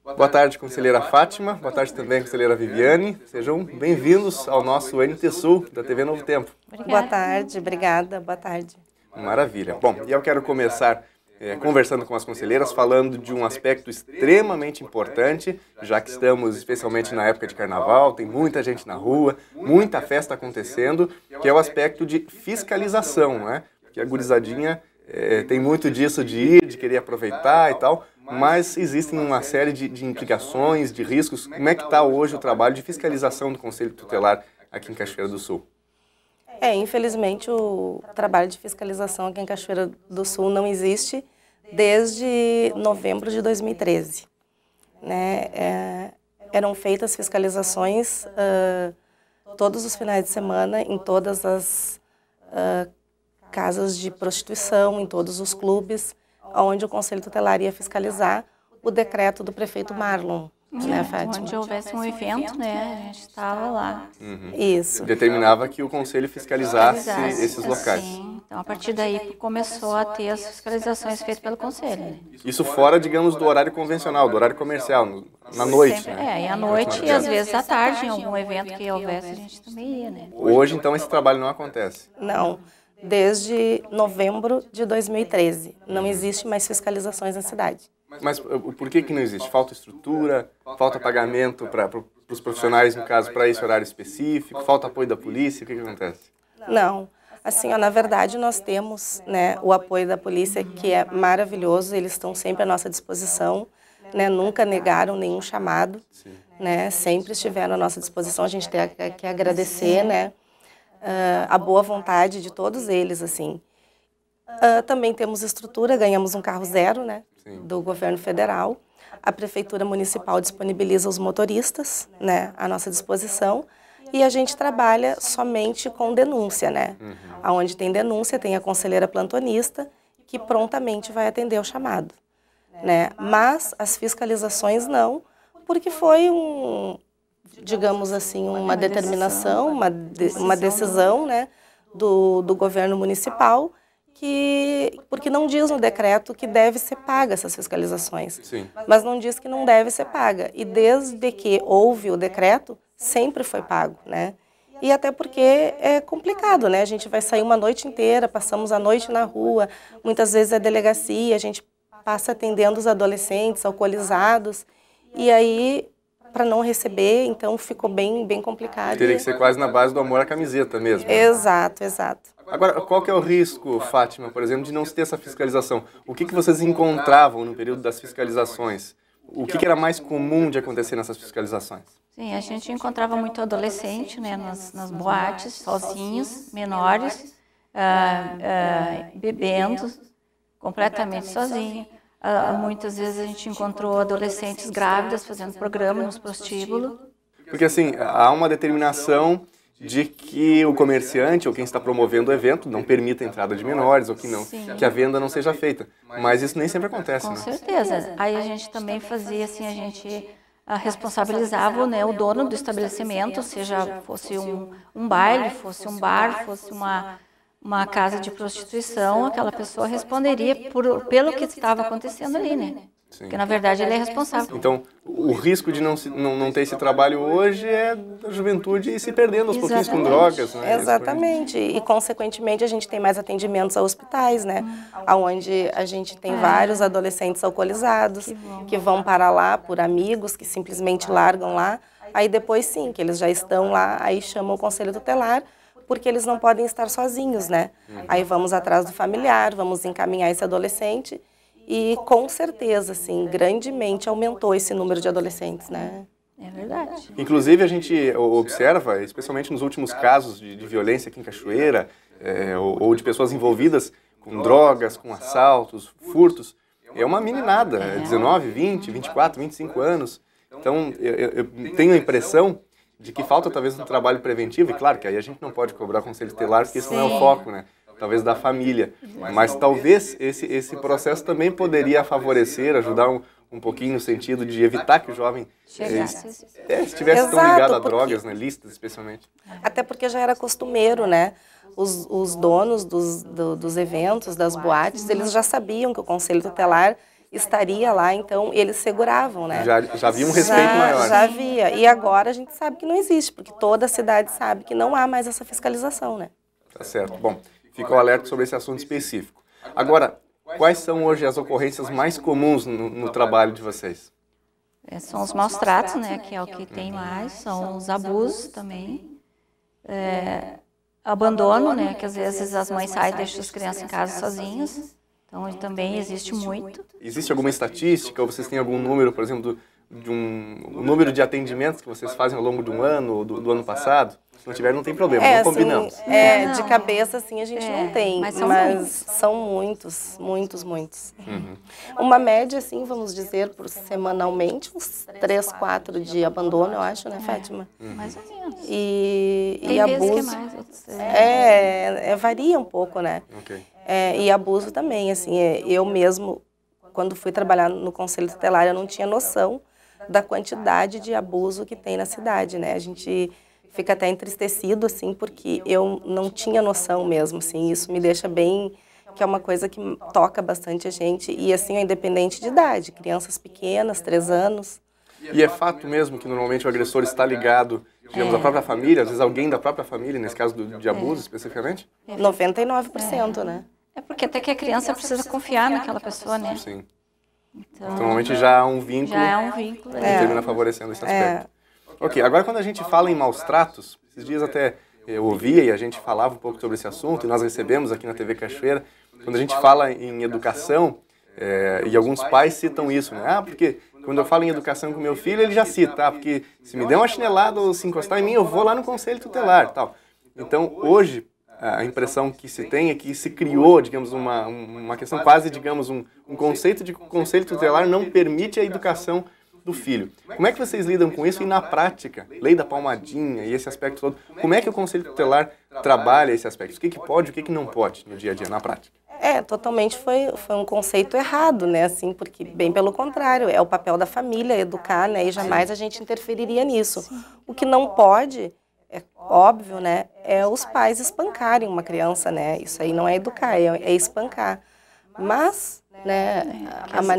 Boa tarde, conselheira Fátima. Boa tarde também, conselheira Viviane. Sejam bem-vindos ao nosso NT Sul, da TV Novo Tempo. Boa tarde, obrigada. Boa tarde. Maravilha. Bom, e eu quero começar conversando com as conselheiras, falando de um aspecto extremamente importante, já que estamos especialmente na época de carnaval, tem muita gente na rua, muita festa acontecendo, que é o aspecto de fiscalização, né? Que a gurizadinha tem muito disso de ir, de querer aproveitar e tal, mas existem uma série de implicações, de riscos. Como é que está hoje o trabalho de fiscalização do Conselho Tutelar aqui em Cachoeira do Sul? Infelizmente o trabalho de fiscalização aqui em Cachoeira do Sul não existe desde novembro de 2013. Né? Eram feitas fiscalizações todos os finais de semana em todas as casas de prostituição, em todos os clubes, onde o Conselho Tutelar ia fiscalizar o decreto do prefeito Marlon. Né, Fátima? Onde houvesse um evento, né, a gente estava lá. Isso. Determinava que o Conselho fiscalizasse esses locais. Sim. Então, a partir daí, começou a ter as fiscalizações feitas pelo Conselho. Né? Isso fora, digamos, do horário convencional, do horário comercial, na noite. Sempre, né? E à noite e às vezes à tarde, em algum evento que houvesse, a gente também ia. Né? Hoje, então, esse trabalho não acontece? Não. Desde novembro de 2013. Não existe mais fiscalizações na cidade. Mas por que não existe? Falta estrutura, falta pagamento para os profissionais, no caso, para esse horário específico, falta apoio da polícia, o que acontece? Não, assim, na verdade nós temos, né, o apoio da polícia, que é maravilhoso, eles estão sempre à nossa disposição, né, nunca negaram nenhum chamado, né, sempre estiveram à nossa disposição, a gente tem que agradecer, né, a boa vontade de todos eles, assim. Também temos estrutura, ganhamos um carro zero, né, do governo federal. A prefeitura municipal disponibiliza os motoristas, né, à nossa disposição, e a gente trabalha somente com denúncia, né. Aonde tem denúncia, tem a conselheira plantonista, que prontamente vai atender o chamado, né. Mas as fiscalizações não, porque foi digamos assim, uma determinação, uma decisão, né, do governo municipal, porque não diz no decreto que deve ser paga essas fiscalizações, mas não diz que não deve ser paga. E desde que houve o decreto, sempre foi pago, né? E até porque é complicado, né? A gente vai sair uma noite inteira, passamos a noite na rua, muitas vezes é delegacia, a gente passa atendendo os adolescentes, alcoolizados, e aí, para não receber, então ficou bem complicado. Teria que ser quase na base do amor à camiseta mesmo. Né? Exato, exato. Agora, qual que é o risco, Fátima, por exemplo, de não se ter essa fiscalização? O que vocês encontravam no período das fiscalizações? O que era mais comum de acontecer nessas fiscalizações? Sim, a gente encontrava muito adolescente, né, nas boates, sozinhos, menores, bebendo, completamente sozinhos. Muitas vezes a gente encontrou adolescentes grávidas fazendo programa nos prostíbulos. Porque assim, há uma determinação de que o comerciante ou quem está promovendo o evento não permita a entrada de menores ou que a venda não seja feita. Mas isso nem sempre acontece, Com né? certeza. Aí a gente também fazia assim, a gente responsabilizava, né, o dono do estabelecimento, seja fosse um baile, fosse um bar, fosse uma casa de prostituição, aquela pessoa responderia pelo que estava acontecendo ali, né? Sim. Porque, na verdade, ele é responsável. Então, o risco de não ter esse trabalho hoje é da juventude se perdendo aos pouquinhos com drogas. Né? Exatamente. E, consequentemente, a gente tem mais atendimentos a hospitais, né? Onde a gente tem vários adolescentes alcoolizados que vão para lá por amigos que simplesmente largam lá. Aí depois, sim, que eles já estão lá, aí chamam o Conselho Tutelar, porque eles não podem estar sozinhos, né? Aí vamos atrás do familiar, vamos encaminhar esse adolescente. E com certeza, assim, grandemente aumentou esse número de adolescentes, né? É verdade. Inclusive, a gente observa, especialmente nos últimos casos de violência aqui em Cachoeira, ou de pessoas envolvidas com drogas, com assaltos, furtos, é uma meninada, 19, 20, 24, 25 anos. Então, eu tenho a impressão de que falta talvez um trabalho preventivo, e claro que aí a gente não pode cobrar o Conselho Tutelar, porque isso não é o foco, né? Talvez da família, mas talvez esse processo também poderia favorecer, ajudar um pouquinho no sentido de evitar que o jovem estivesse tão ligado a drogas, né, listas especialmente. Até porque já era costumeiro, né? Os donos dos eventos, das boates, eles já sabiam que o Conselho Tutelar estaria lá, então eles seguravam, né? Já havia um respeito maior. Já havia. E agora a gente sabe que não existe, porque toda a cidade sabe que não há mais essa fiscalização, né? Tá certo. Bom, fica o alerta sobre esse assunto específico. Agora, quais são hoje as ocorrências mais comuns no trabalho de vocês? São os maus tratos, né, que é o que tem mais, são os abusos também, abandono, né, que às vezes as mães saem e deixam as crianças em casa sozinhas, então também existe muito. Existe alguma estatística, ou vocês têm algum número, por exemplo, de um número de atendimentos que vocês fazem ao longo de um ano, ou do ano passado? Se não tiver, não tem problema, não combinamos. Assim, de cabeça, assim, a gente não tem, mas são muitos. Uma média, assim, vamos dizer, semanalmente, uns 3, 4 de abandono, eu acho, né, Fátima? Mais ou menos. E abuso... Que é mais, outros... varia um pouco, né? Okay. E abuso também, assim, eu mesmo, quando fui trabalhar no Conselho Tutelar, eu não tinha noção da quantidade de abuso que tem na cidade, né? A gente fica até entristecido, assim, porque eu não tinha noção mesmo, assim, isso me deixa bem, que é uma coisa que toca bastante a gente, e assim, independente de idade, crianças pequenas, 3 anos. E é fato mesmo que normalmente o agressor está ligado, digamos, à própria família, às vezes alguém da própria família, nesse caso de abuso especificamente? 99%, né? É porque até que a criança precisa confiar naquela pessoa, né? Sim. Então, normalmente já há um vínculo. Já é um vínculo. Que termina favorecendo esse aspecto. Ok, agora quando a gente fala em maus tratos, esses dias até eu ouvia e a gente falava um pouco sobre esse assunto, e nós recebemos aqui na TV Cachoeira, quando a gente fala em educação, e alguns pais citam isso, né? Ah, porque quando eu falo em educação com meu filho, ele já cita, porque se me der uma chinelada ou se encostar em mim, eu vou lá no conselho tutelar e tal. Então, hoje, a impressão que se tem é que se criou, digamos, uma questão quase, digamos, um conceito de que o conselho tutelar não permite a educação do filho. Como é que vocês lidam com isso? E na prática, lei da palmadinha e esse aspecto todo, como é que o conselho tutelar trabalha esse aspecto? O que pode e o que não pode no dia a dia, na prática? Totalmente foi um conceito errado, né, assim, porque bem pelo contrário, é o papel da família educar, né, e jamais a gente interferiria nisso. O que não pode, é óbvio, né, é os pais espancarem uma criança, né, isso aí não é educar, é espancar. Mas, né,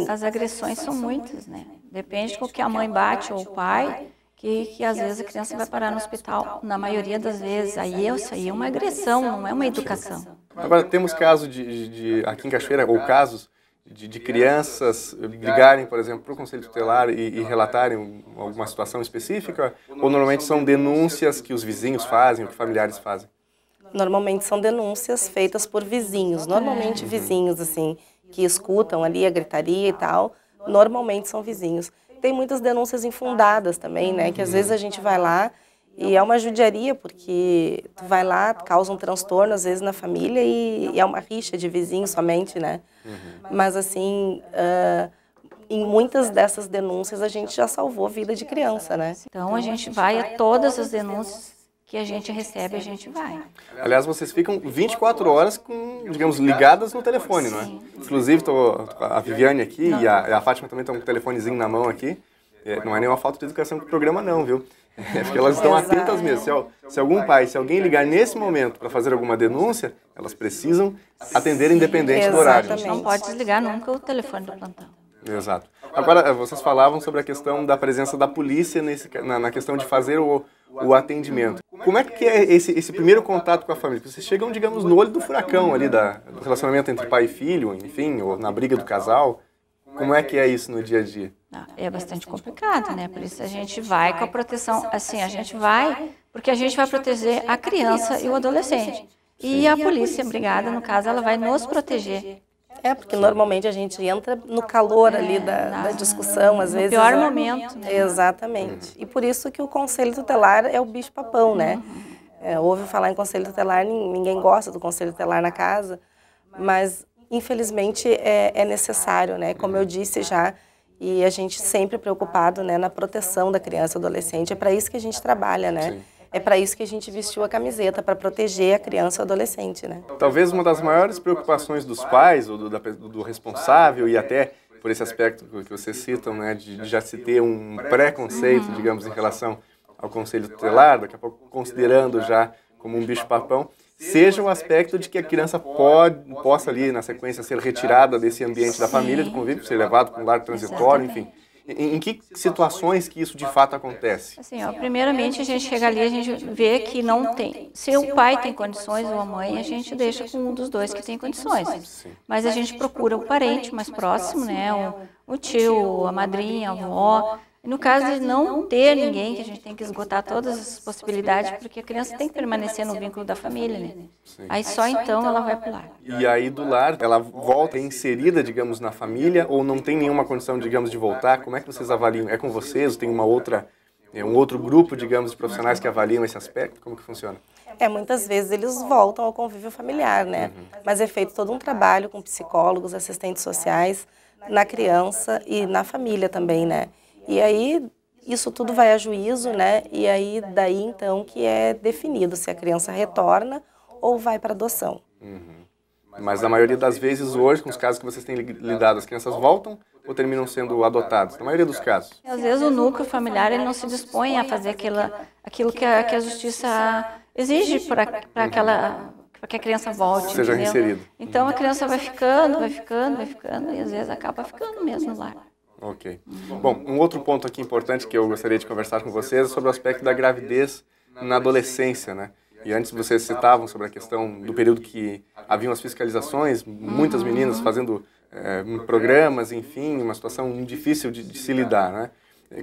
as agressões são muitas, né, depende do que a mãe bate ou o pai, que às vezes a criança vai parar no hospital, na maioria das vezes, isso aí é uma agressão, não é uma educação. Agora, temos casos aqui em Cachoeira, ou casos de crianças ligarem, por exemplo, para o Conselho Tutelar e relatarem alguma situação específica? Ou normalmente são denúncias que os vizinhos fazem, ou que familiares fazem? Normalmente são denúncias feitas por vizinhos, normalmente vizinhos, assim, que escutam ali a gritaria e tal, normalmente são vizinhos. Tem muitas denúncias infundadas também, né, que às vezes a gente vai lá e é uma judiaria, porque tu vai lá, causa um transtorno, às vezes, na família e é uma rixa de vizinhos somente, né? Mas, assim, em muitas dessas denúncias a gente já salvou a vida de criança, né? Então, a gente vai a todas as denúncias que a gente recebe, a gente vai. Aliás, vocês ficam 24 horas, digamos, ligadas no telefone, não é? Inclusive, a Viviane aqui e a Fátima também estão com o telefonezinho na mão aqui. Não é nenhuma falta de educação com o programa, não, viu? É porque elas estão atentas mesmo. Se algum pai, se alguém ligar nesse momento para fazer alguma denúncia, elas precisam atender independente do horário. A gente não pode desligar nunca o telefone do plantão. Exato. Agora, vocês falavam sobre a questão da presença da polícia na questão de fazer o atendimento. Como é que é esse primeiro contato com a família? Vocês chegam, digamos, no olho do furacão ali do relacionamento entre pai e filho, enfim, ou na briga do casal. Como é que é isso no dia a dia? É bastante complicado, né? Por isso a gente vai com a proteção, assim, a gente vai porque a gente vai proteger a criança e o adolescente. E a polícia, a brigada, no caso, ela vai nos proteger. Porque normalmente a gente entra no calor ali da discussão, às vezes. No pior momento. Né? Exatamente. E por isso que o Conselho Tutelar é o bicho-papão, né? Ouve falar em Conselho Tutelar, ninguém gosta do Conselho Tutelar na casa, mas infelizmente é necessário, né? Como eu disse já, e a gente sempre preocupado, né, na proteção da criança e do adolescente. É para isso que a gente trabalha, né? Sim. É para isso que a gente vestiu a camiseta, para proteger a criança e o adolescente, né? Talvez uma das maiores preocupações dos pais, ou do responsável, e até por esse aspecto que vocês citam, né, de já se ter um preconceito, digamos, em relação ao Conselho Tutelar, daqui a pouco considerando já como um bicho-papão, seja o aspecto de que a criança possa ali, na sequência, ser retirada desse ambiente da família, do convívio, ser levado para um lar transitório, enfim. Em que situações que isso de fato acontece? Assim, ó, primeiramente a gente chega ali, a gente vê que não tem. Se o pai tem condições ou a mãe, a gente deixa com um dos dois que tem condições. Sim. Mas a gente procura o parente mais próximo, né? O tio, a madrinha, a avó. E no caso de não ter ninguém, que a gente tem que esgotar todas as possibilidades, porque a criança tem que permanecer no vínculo da família, né? Sim. Aí só então ela vai para o lar. E aí do lar, ela volta inserida, digamos, na família ou não tem nenhuma condição, digamos, de voltar? Como é que vocês avaliam? É com vocês? Tem um outro grupo, digamos, de profissionais que avaliam esse aspecto? Como que funciona? Muitas vezes eles voltam ao convívio familiar, né? Mas é feito todo um trabalho com psicólogos, assistentes sociais, na criança e na família também, né? E aí, isso tudo vai a juízo, né? E aí, daí então, que é definido se a criança retorna ou vai para adoção. Mas na maioria das vezes hoje, com os casos que vocês têm lidado, as crianças voltam ou terminam sendo adotadas? Na maioria dos casos. Às vezes o núcleo familiar ele não se dispõe a fazer aquilo que a justiça exige para que a criança volte. Seja reinserida. Então a criança vai ficando e às vezes acaba ficando mesmo lá. Ok. Bom, um outro ponto aqui importante que eu gostaria de conversar com vocês é sobre o aspecto da gravidez na adolescência, né? E antes vocês citavam sobre a questão do período que haviam as fiscalizações, muitas meninas fazendo programas, enfim, uma situação difícil de se lidar, né?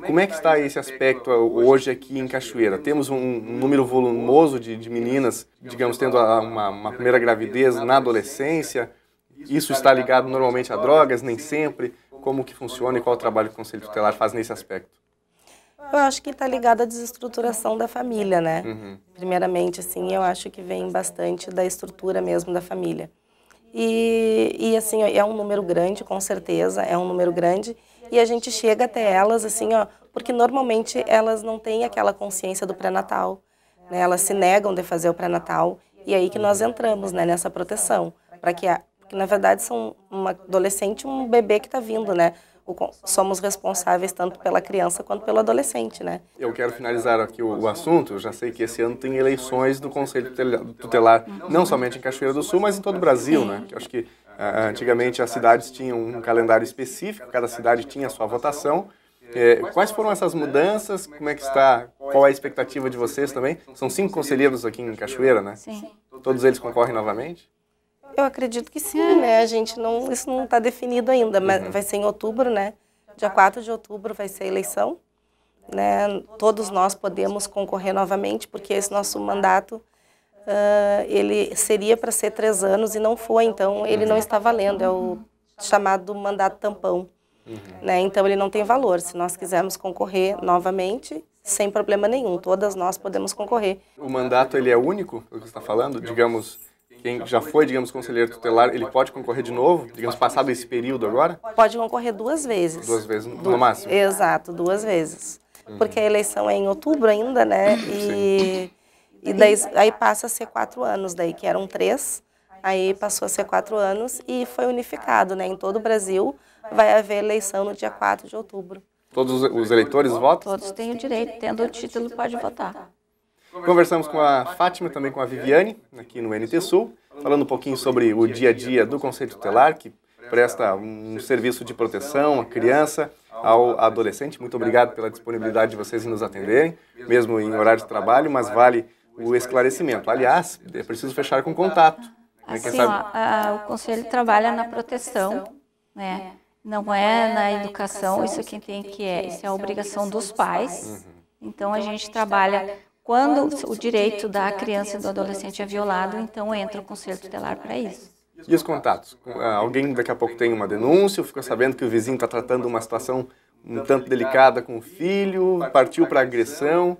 Como é que está esse aspecto hoje aqui em Cachoeira? Temos um número volumoso de meninas, digamos, tendo uma primeira gravidez na adolescência. Isso está ligado normalmente a drogas, nem sempre. Como que funciona e qual o trabalho que o Conselho Tutelar faz nesse aspecto? Eu acho que está ligado à desestruturação da família, né? Primeiramente, assim, eu acho que vem bastante da estrutura mesmo da família. E assim, é um número grande, com certeza, é um número grande. E a gente chega até elas, assim, ó, porque normalmente elas não têm aquela consciência do pré-natal, né? Elas se negam de fazer o pré-natal e aí que nós entramos, né, nessa proteção, para que porque, na verdade, são uma adolescente e um bebê que está vindo, né? Somos responsáveis tanto pela criança quanto pelo adolescente, né? Eu quero finalizar aqui o assunto. Eu já sei que esse ano tem eleições do Conselho Tutelar, não somente em Cachoeira do Sul, mas em todo o Brasil, né? Eu acho que antigamente as cidades tinham um calendário específico, cada cidade tinha a sua votação. Quais foram essas mudanças? Como é que está? Qual é a expectativa de vocês também? São 5 conselheiros aqui em Cachoeira, né? Sim. Todos eles concorrem novamente? Eu acredito que sim, né? Isso não está definido ainda, mas vai ser em outubro, né? Dia 4 de outubro vai ser a eleição, né? Todos nós podemos concorrer novamente, porque esse nosso mandato, ele seria para ser 3 anos e não foi, então ele não está valendo, é o chamado mandato tampão, né? Então ele não tem valor. Se nós quisermos concorrer novamente, sem problema nenhum, todas nós podemos concorrer. O mandato, ele é único, o que você está falando? Digamos, quem já foi, digamos, conselheiro tutelar, ele pode concorrer de novo, digamos, passado esse período agora? Pode concorrer 2 vezes. 2 vezes no máximo? Exato, 2 vezes. Porque a eleição é em outubro ainda, né? E daí, aí passa a ser 4 anos, daí que eram 3, aí passou a ser 4 anos e foi unificado, né? Em todo o Brasil vai haver eleição no dia 4 de outubro. Todos os eleitores votam? Todos têm o direito, tendo o título, pode votar. Conversamos com a Fátima, também com a Viviane, aqui no NT Sul, falando um pouquinho sobre o dia a dia do Conselho Tutelar, que presta um serviço de proteção à criança, ao adolescente. Muito obrigado pela disponibilidade de vocês em nos atenderem, mesmo em horário de trabalho, mas vale o esclarecimento. Aliás, é preciso fechar com contato. Assim, o Conselho trabalha na proteção, né? Não é na educação, isso quem tem que isso é a obrigação dos pais. Então a gente trabalha quando o direito da criança e do adolescente é violado, então entra o Conselho Tutelar para isso. E os contatos? Alguém daqui a pouco tem uma denúncia, ficou sabendo que o vizinho está tratando uma situação um tanto delicada com o filho, partiu para agressão.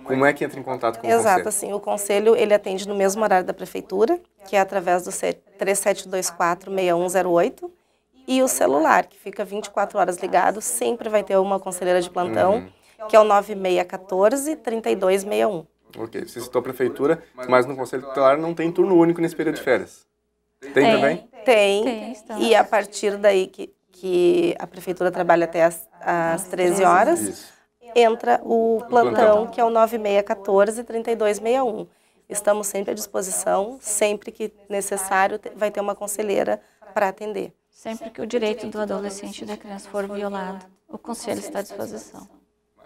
Como é que entra em contato com o Conselho? Exato, assim, o Conselho ele atende no mesmo horário da Prefeitura, que é através do 3724-6108, e o celular, que fica 24 horas ligado, sempre vai ter uma conselheira de plantão, que é o 9614-3261. Ok, você citou a Prefeitura, mas no Conselho Tutelar não tem turno único nesse período de férias. Tem também? Tem, e a partir daí que a Prefeitura trabalha até às 13 horas, entra o plantão, que é o 9614-3261. estamos sempre à disposição, sempre que necessário vai ter uma conselheira para atender. Sempre que o direito do adolescente e da criança for violado, o conselho está à disposição.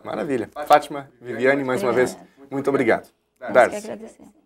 Maravilha. Fátima, Viviane, mais uma vez, muito obrigado. Nós que agradecemos.